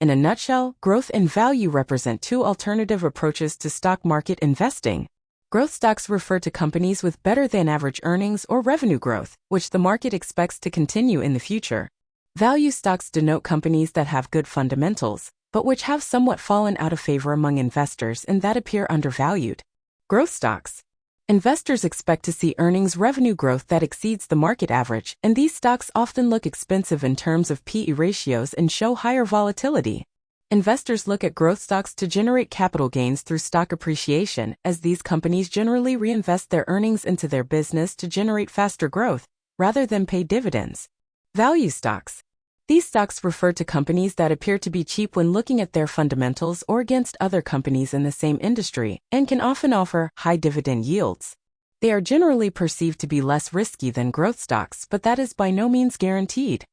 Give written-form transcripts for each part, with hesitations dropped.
In a nutshell, growth and value represent two alternative approaches to stock market investing. Growth stocks refer to companies with better-than-average earnings or revenue growth, which the market expects to continue in the future. Value stocks denote companies that have good fundamentals, but which have somewhat fallen out of favor among investors and that appear undervalued. Growth stocks. Investors expect to see earnings revenue growth that exceeds the market average, and these stocks often look expensive in terms of P/E ratios and show higher volatility. Investors look at growth stocks to generate capital gains through stock appreciation, as these companies generally reinvest their earnings into their business to generate faster growth, rather than pay dividends. Value stocks. These stocks refer to companies that appear to be cheap when looking at their fundamentals or against other companies in the same industry, and can often offer high dividend yields. They are generally perceived to be less risky than growth stocks, but that is by no means guaranteed.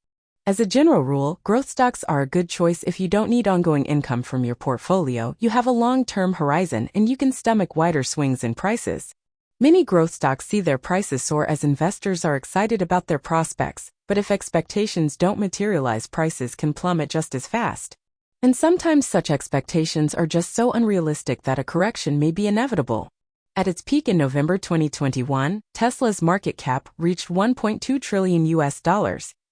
As a general rule, growth stocks are a good choice if you don't need ongoing income from your portfolio, you have a long-term horizon, and you can stomach wider swings in prices. Many growth stocks see their prices soar as investors are excited about their prospects, but if expectations don't materialize, prices can plummet just as fast. And sometimes such expectations are just so unrealistic that a correction may be inevitable. At its peak in November 2021, Tesla's market cap reached $1.2 trillion,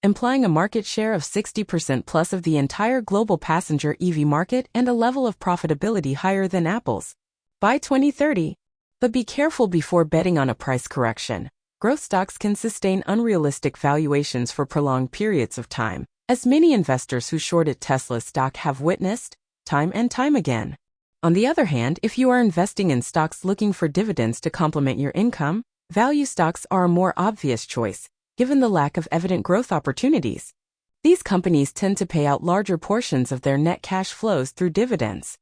implying a market share of 60% plus of the entire global passenger EV market and a level of profitability higher than Apple's by 2030. But be careful before betting on a price correction. Growth stocks can sustain unrealistic valuations for prolonged periods of time, as many investors who shorted Tesla stock have witnessed, time and time again. On the other hand, if you are investing in stocks looking for dividends to complement your income, value stocks are a more obvious choice, given the lack of evident growth opportunities. These companies tend to pay out larger portions of their net cash flows through dividends.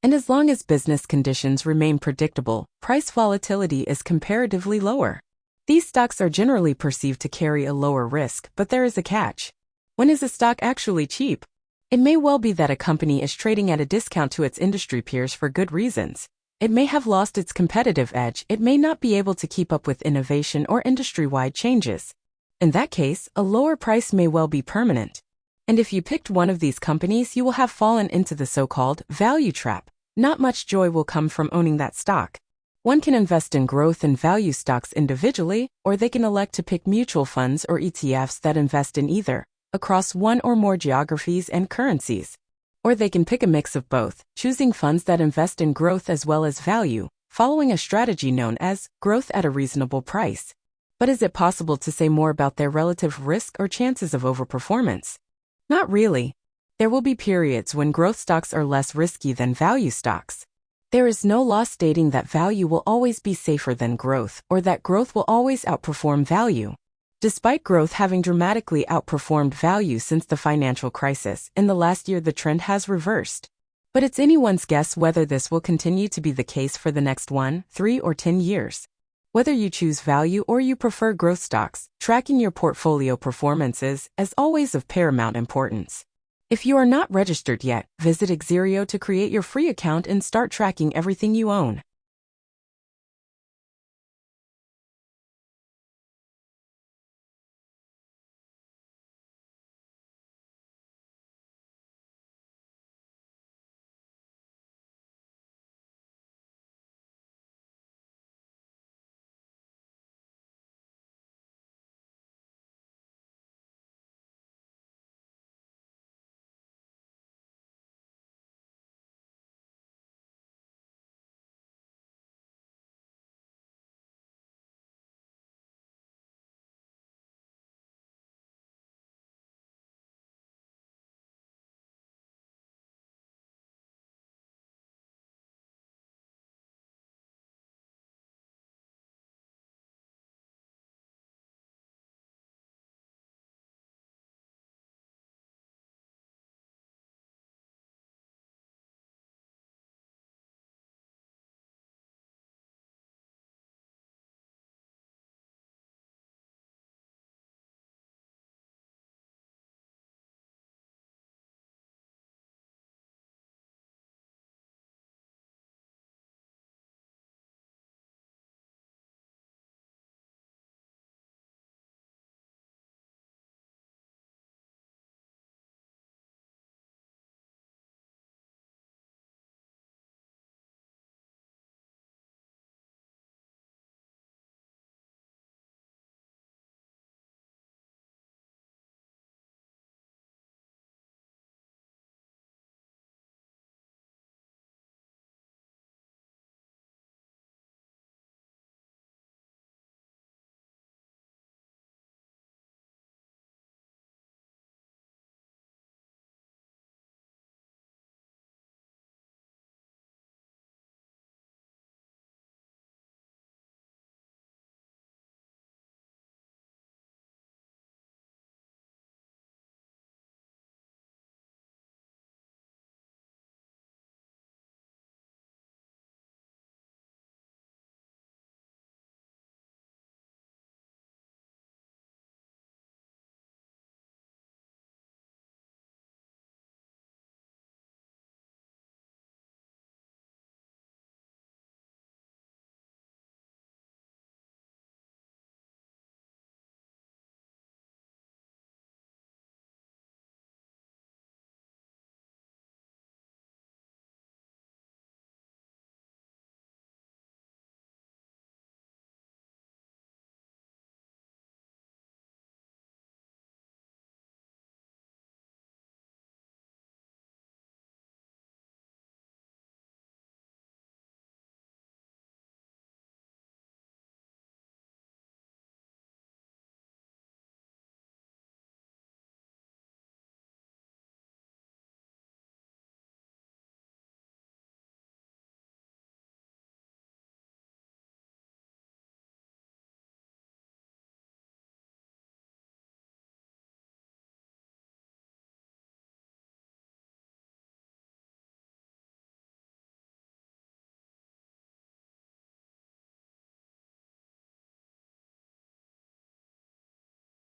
And as long as business conditions remain predictable, price volatility is comparatively lower. These stocks are generally perceived to carry a lower risk, but there is a catch. When is a stock actually cheap? It may well be that a company is trading at a discount to its industry peers for good reasons. It may have lost its competitive edge, it may not be able to keep up with innovation or industry-wide changes. In that case, a lower price may well be permanent. And if you picked one of these companies, you will have fallen into the so-called value trap. Not much joy will come from owning that stock. One can invest in growth and value stocks individually, or they can elect to pick mutual funds or ETFs that invest in either, across one or more geographies and currencies. Or they can pick a mix of both, choosing funds that invest in growth as well as value, following a strategy known as growth at a reasonable price. But is it possible to say more about their relative risk or chances of overperformance? Not really. There will be periods when growth stocks are less risky than value stocks. There is no law stating that value will always be safer than growth, or that growth will always outperform value. Despite growth having dramatically outperformed value since the financial crisis, in the last year the trend has reversed. But it's anyone's guess whether this will continue to be the case for the next 1, 3, or 10 years. Whether you choose value or you prefer growth stocks, tracking your portfolio performance is, as always, of paramount importance. If you are not registered yet, visit Xerio to create your free account and start tracking everything you own.